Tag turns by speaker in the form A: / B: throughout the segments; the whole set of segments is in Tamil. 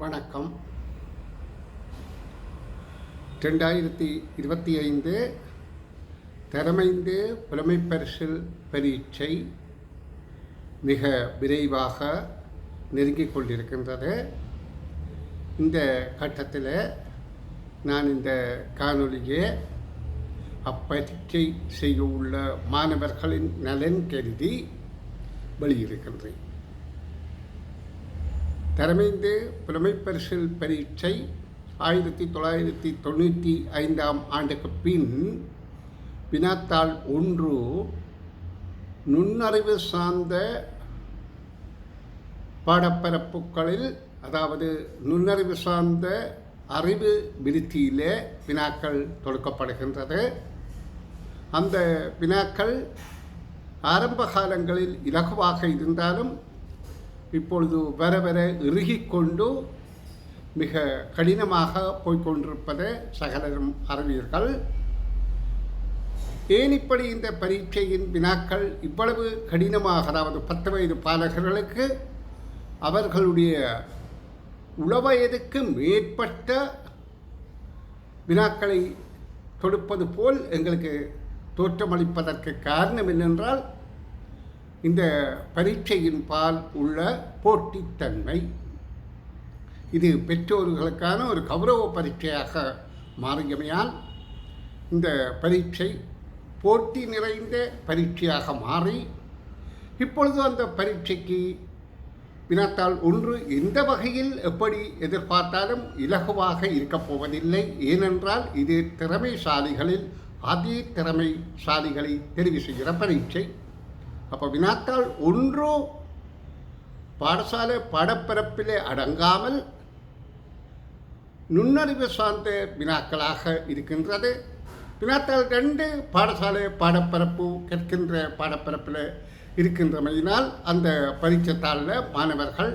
A: வணக்கம். 2025 தரமைந்து புலமைப்பரிசில் பரீட்சை மிக விரைவாக நெருங்கிக் கொண்டிருக்கின்றது. இந்த கட்டத்தில் நான் இந்த காணொலியை அப்பரீட்சை செய்ய உள்ள மாணவர்களின் நலன் கருதி வெளியிருக்கின்றேன். தரமைந்து புலமைப்பரிசில் பரீட்சை 1995 ஆண்டுக்கு பின் வினாத்தாள் 1 நுண்ணறிவு சார்ந்த பாடப்பரப்புகளில், அதாவது நுண்ணறிவு சார்ந்த அறிவு விருத்தியிலே வினாக்கள் தொடுக்கப்படுகின்றது. அந்த வினாக்கள் ஆரம்ப காலங்களில் இலகுவாக இருந்தாலும் இப்பொழுது வர வர இறுகிக்கொண்டு மிக கடினமாக போய்கொண்டிருப்பதை சகலரும் அறிவீர்கள். ஏன் இப்படி இந்த பரீட்சையின் வினாக்கள் இவ்வளவு கடினமாக, அதாவது 10 வயது பாலகர்களுக்கு அவர்களுடைய உளவயதுக்கு மேற்பட்ட வினாக்களை தொடுப்பது போல் எங்களுக்கு தோற்றமளிப்பதற்கு காரணம் என்னென்றால், இந்த பரீட்சையின் பால் உள்ள போட்டித்தன்மை. இது பெற்றோர்களுக்கான ஒரு கௌரவ பரீட்சையாக மாறியமையால் இந்த பரீட்சை போட்டி நிறைந்த பரீட்சையாக மாறி, இப்பொழுது அந்த பரீட்சைக்கு வினாத்தாள் 1 எந்த வகையில் எப்படி எதிர்பார்த்தாலும் இலகுவாக இருக்கப் போவதில்லை. ஏனென்றால் இது திறமைசாலிகளில் அதி திறமைசாலிகளை தெரிவு செய்கிற பரீட்சை. அப்போ வினாத்தாள் 1 பாடசாலை பாடப்பரப்பிலே அடங்காமல் நுண்ணறிவு சார்ந்த வினாக்களாக இருக்கின்றது. வினாத்தாள் 2 பாடசாலை பாடப்பரப்பு கேட்கின்ற பாடப்பரப்பில் இருக்கின்றமையினால் அந்த பரீட்சைத்தாளில் மாணவர்கள்,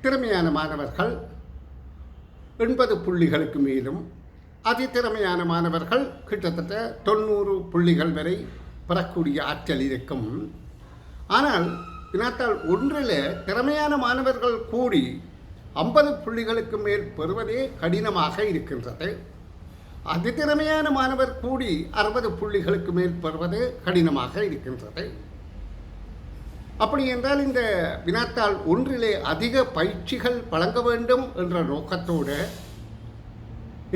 A: திறமையான மாணவர்கள் 80 புள்ளிகளுக்கு மேலும், அதி திறமையான மாணவர்கள் கிட்டத்தட்ட 90 புள்ளிகள் வரை பெறக்கூடிய ஆற்றல் இருக்கும். ஆனால் வினாத்தாள் 1 திறமையான மாணவர்கள் கூடி 50 புள்ளிகளுக்கு மேல் பெறுவதே கடினமாக இருக்கின்றது. அதி திறமையான மாணவர் கூடி 60 புள்ளிகளுக்கு மேல் பெறுவது கடினமாக இருக்கின்றது. அப்படி என்றால் இந்த வினாத்தாள் 1 அதிக பயிற்சிகள் வழங்க வேண்டும் என்ற நோக்கத்தோடு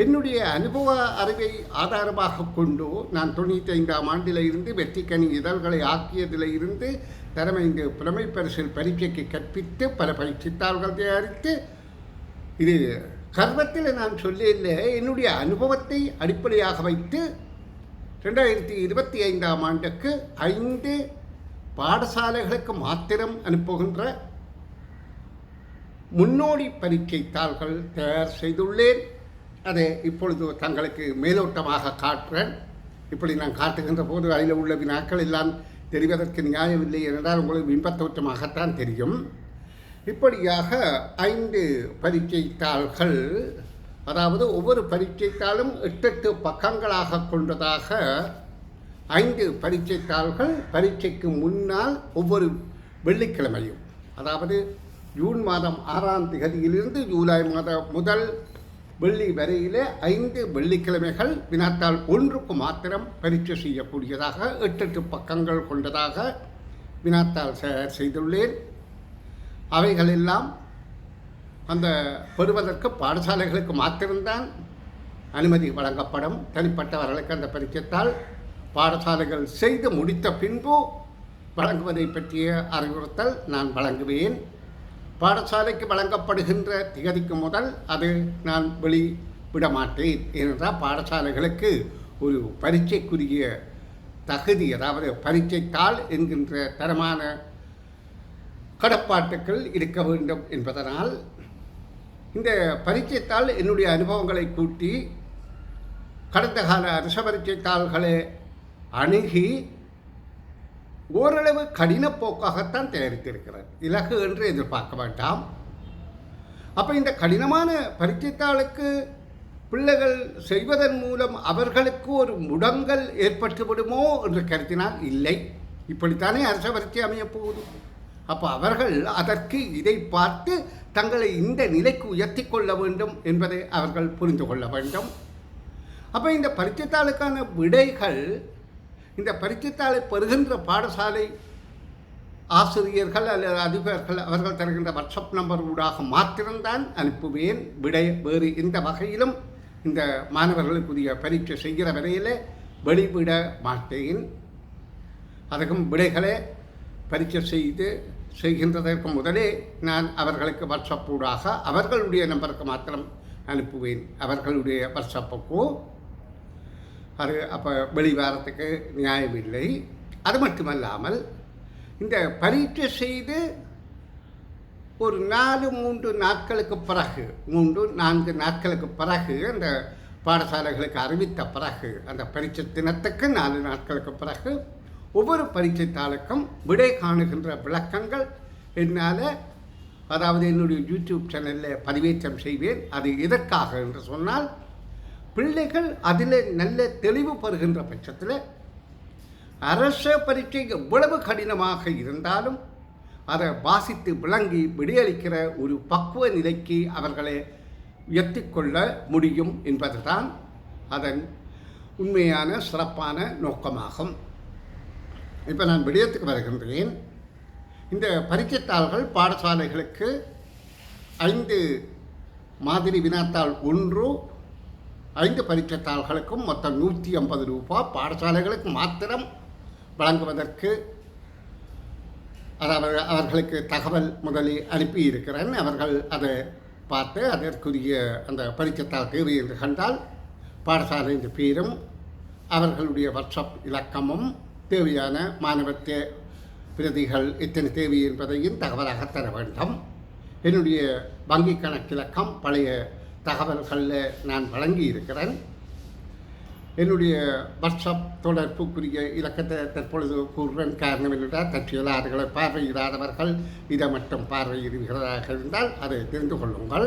A: என்னுடைய அனுபவ அறிவை ஆதாரமாக கொண்டு நான் 95 ஆண்டில் இருந்து வெற்றிக்கனி இதழ்களை ஆக்கியதில் இருந்து தரமைந்து புலமைப்பரிசில் பரீட்சைக்கு கற்பித்து பல பயிற்சித்தாள்கள் தயாரித்து, இது கர்வத்தில் நான் சொல்ல என்னுடைய அனுபவத்தை அடிப்படையாக வைத்து 2025 ஆண்டுக்கு 5 பாடசாலைகளுக்கு மாத்திரம் அனுப்புகின்ற முன்னோடி பரீட்சை தாள்கள் தயார் செய்துள்ளேன். அதை இப்பொழுது தங்களுக்கு மேலோட்டமாக காட்டுறேன். இப்படி நான் காட்டுகின்ற போது அதில் உள்ள வினாக்கள் எல்லாம் தெரிவதற்கு நியாயமில்லை என்றால் உங்களுக்கு பிம்பத்தோற்றமாகத்தான் தெரியும். இப்படியாக 5 பரீட்சைத்தாள்கள், அதாவது ஒவ்வொரு பரீட்சைத்தாளும் 8 பக்கங்களாக கொண்டதாக 5 பரீட்சைத்தாள்கள் பரீட்சைக்கு முன்னால் ஒவ்வொரு வெள்ளிக்கிழமையும், அதாவது ஜூன் மாதம் 6ஆம் தேதியிலிருந்து ஜூலை மாதம் முதல் வெள்ளி வரையிலே 5 வெள்ளிக்கிழமைகள் வினாத்தாள் 1க்கு மாத்திரம் பரீட்சை செய்யக்கூடியதாக 8 பக்கங்கள் கொண்டதாக வினாத்தாள் செய்துள்ளேன். அவைகளெல்லாம் அந்த பெறுவதற்கு பாடசாலைகளுக்கு மாத்திரம்தான் அனுமதி வழங்கப்படும். தனிப்பட்டவர்களுக்கு அந்த பரீட்சைத்தாள் பாடசாலைகள் செய்து முடித்த பின்பு வழங்குவதை பற்றிய அறிவுறுத்தல் நான் வழங்குவேன். பாடசாலைக்கு வழங்கப்படுகின்ற திகதிக்கு முதல் அது நான் வெளிவிட மாட்டேன். ஏனென்றால் பாடசாலைகளுக்கு ஒரு பரீட்சைக்குரிய தகுதி, அதாவது பரீட்சைத்தாள் என்கின்ற தரமான கடப்பாட்டுக்கள் இருக்க வேண்டும் என்பதனால் இந்த பரீட்சைத்தாள் என்னுடைய அனுபவங்களை கூட்டி கடந்த கால அரச பரீட்சைத்தாள்களை அணுகி ஓரளவு கடினப்போக்காகத்தான் தயாரித்திருக்கிறார். இலகு என்று எதிர்பார்க்க வேண்டாம். அப்போ இந்த கடினமான பரீட்சைத்தாளுக்கு பிள்ளைகள் செய்வதன் மூலம் அவர்களுக்கு ஒரு முடங்கல் ஏற்பட்டு விடுமோ என்று கருத்தினால் இல்லை. இப்படித்தானே அரச பரீட்சை அமையப்போகுது. அப்போ அவர்கள் அதற்கு இதை பார்த்து தங்களை இந்த நிலைக்கு உயர்த்தி கொள்ள வேண்டும் என்பதை அவர்கள் புரிந்து கொள்ள வேண்டும். அப்போ இந்த பரீட்சைத்தாளுக்கான விடைகள் இந்த பரீட்சைத்தாளை பெறுகின்ற பாடசாலை ஆசிரியர்கள் அல்லது அதிபர்கள் அவர்கள் தருகின்ற வாட்ஸ்அப் நம்பர் ஊடாக மாத்திரம்தான் அனுப்புவேன். விடை வேறு எந்த வகையிலும் இந்த மாணவர்களுக்குரிய பரீட்சை செய்கிற வரையில் வெளிவிட மாட்டேன். அதுக்கும் விடைகளை பரீட்சை செய்கின்றதற்கு முதலே நான் அவர்களுக்கு வாட்ஸ்அப் ஊடாக அவர்களுடைய நம்பருக்கு மாத்திரம் அனுப்புவேன். அவர்களுடைய வாட்ஸ்அப்புக்கோ அது அப்போ வெளிவாரத்துக்கு நியாயமில்லை. அது மட்டுமல்லாமல் இந்த பரீட்சை செய்து ஒரு 4-3 நாட்களுக்கு பிறகு 3-4 நாட்களுக்கு பிறகு அந்த பாடசாலைகளுக்கு அறிவித்த பிறகு அந்த பரீட்சை தினத்துக்கு 4 நாட்களுக்கு பிறகு ஒவ்வொரு பரீட்சைத்தாளுக்கும் விடை காணுகின்ற விளக்கங்கள் என்னால் அதாவது என்னுடைய யூடியூப் சேனலில் பதிவேற்றம் செய்வேன். அது எதற்காக என்று சொன்னால் பிள்ளைகள் அதில் நல்ல தெளிவு பெறுகின்ற பட்சத்தில் அரச பரீட்சை எவ்வளவு கடினமாக இருந்தாலும் அதை வாசித்து விளங்கி விடையளிக்கிற ஒரு பக்குவ நிலைக்கு அவர்களை உயர்த்தி கொள்ள முடியும் என்பதுதான் அதன் உண்மையான சிறப்பான நோக்கமாகும். இப்போ நான் விடயத்துக்கு வருகின்றேன். இந்த பரீட்சைத்தாள்கள் பாடசாலைகளுக்கு 5 மாதிரி வினாத்தாள் 5 பரீட்சைத்தாள்களுக்கும் மொத்தம் 150 ரூபாய் பாடசாலைகளுக்கு மாத்திரம் வழங்குவதற்கு அதாவது அவர்களுக்கு தகவல் முதலில் அனுப்பியிருக்கிறேன். அவர்கள் அதை பார்த்து அதற்குரிய அந்த பரீட்சைத்தாள் தேவை என்று கண்டால் பாடசாலையின் பேரும் அவர்களுடைய வாட்ஸ்அப் இலக்கமும் தேவையான மாணவ பிரதிகள் எத்தனை தேவை என்பதையும் தகவலாக தர வேண்டும். என்னுடைய வங்கி கணக்கிலக்கம் பழைய தகவல்களில் நான் வழங்கி இருக்கிறேன். என்னுடைய வாட்ஸ்அப் தொடர்புக்குரிய இலக்கத்தை தற்பொழுது கூறுவன் காரணம் என்றால் தற்செயலாளர்களை பார்வையிடாதவர்கள் இதை மட்டும் பார்வையிடுகிறதாக இருந்தால் அதை தெரிந்து கொள்ளுங்கள்.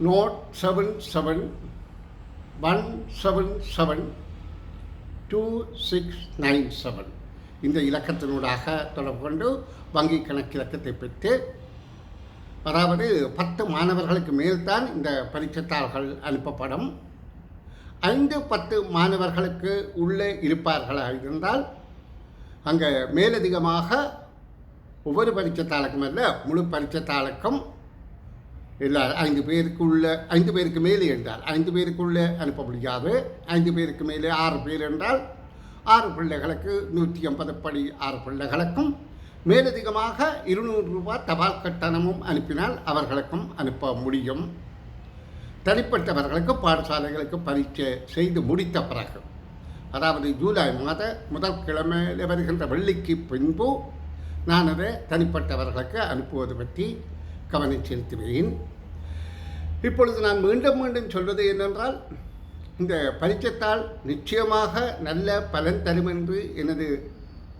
A: நோட் 77177267 இந்த இலக்கத்தினூடாக தொடர்பு கொண்டு வங்கி கணக்கிலக்கத்தை பெற்று அதாவது 10 மாணவர்களுக்கு மேல்தான் இந்த பரீட்சைத்தாள்கள் அனுப்பப்படும். 5-10 மாணவர்களுக்கு உள்ளே இருப்பார்களாக இருந்தால் அங்கே மேலதிகமாக ஒவ்வொரு பரீட்சைத்தாளுக்கும் அல்ல முழு பரீட்சைத்தாளுக்கும் இல்லை 5 பேருக்கு மேலே என்றால் 5 பேருக்குள்ளே அனுப்ப முடியாது. 5 பேருக்கு மேலே 6 பேர் என்றால் 6 பிள்ளைகளுக்கு 150 படி 6 பிள்ளைகளுக்கும் மேலதிகமாக 200 ரூபாய் தபால் கட்டணமும் அனுப்பினால் அவர்களுக்கும் அனுப்ப முடியும். தனிப்பட்டவர்களுக்கு பாடசாலைகளுக்கு பரீட்சை செய்து முடித்த பிறகு அதாவது ஜூலை மாத முதல் கிழமையில் வருகின்ற வெள்ளிக்கு பின்பு நான் அதை தனிப்பட்டவர்களுக்கு அனுப்புவது பற்றி கவனம் செலுத்துவேன். இப்பொழுது நான் மீண்டும் சொல்வது என்னென்றால் இந்த பரீட்சைத்தாள் நிச்சயமாக நல்ல பலன் தரும் என்று எனது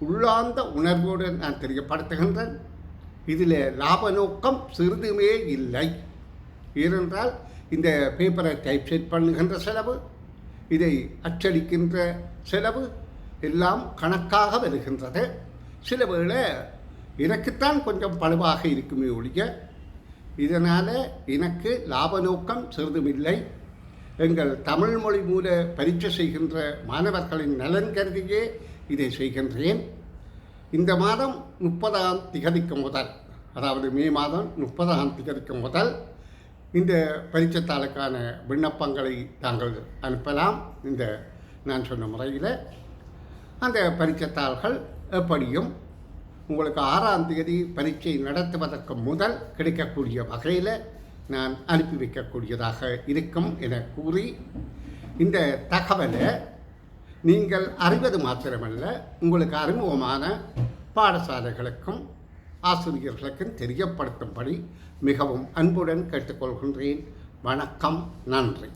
A: உள்ளார்ந்த உணர்வோடு நான் தெரியப்படுத்துகின்றேன். இதில் லாப நோக்கம் சிறிதுமே இல்லை. ஏனென்றால் இந்த பேப்பரை டைப்செட் பண்ணுகின்ற செலவு, இதை அச்சடிக்கின்ற செலவு எல்லாம் கணக்காக வருகின்றது. சில வேளை எனக்குத்தான் கொஞ்சம் பழுவாக இருக்குமே ஒழிய இதனால் எனக்கு லாப நோக்கம் சிறிதுமில்லை. எங்கள் தமிழ் மொழி மூல பரீட்சை செய்கின்ற மாணவர்களின் நலன் கருதியே இதை செய்கின்றேன். இந்த மாதம் 30ஆம் திகதிக்கு முதல் அதாவது மே மாதம் 30ஆம் திகதிக்கு முதல் இந்த பரீட்சைத்தாளுக்கான விண்ணப்பங்களை தாங்கள் அனுப்பலாம். இந்த நான் சொன்ன முறையில் அந்த பரீட்சைத்தாள்கள் எப்படியும் உங்களுக்கு 6ஆம் தேதி பரீட்சை நடத்துவதற்கு முதல் கிடைக்கக்கூடிய வகையில் நான் அனுப்பி வைக்கக்கூடியதாக இருக்கும் என கூறி இந்த தகவலை நீங்கள் அறிவது மாத்திரமல்ல உங்களுக்கு அறிமுகமான பாடசாலைகளுக்கும் ஆசிரியர்களுக்கும் தெரியப்படுத்தும்படி மிகவும் அன்புடன் கேட்டுக்கொள்கின்றேன். வணக்கம், நன்றி.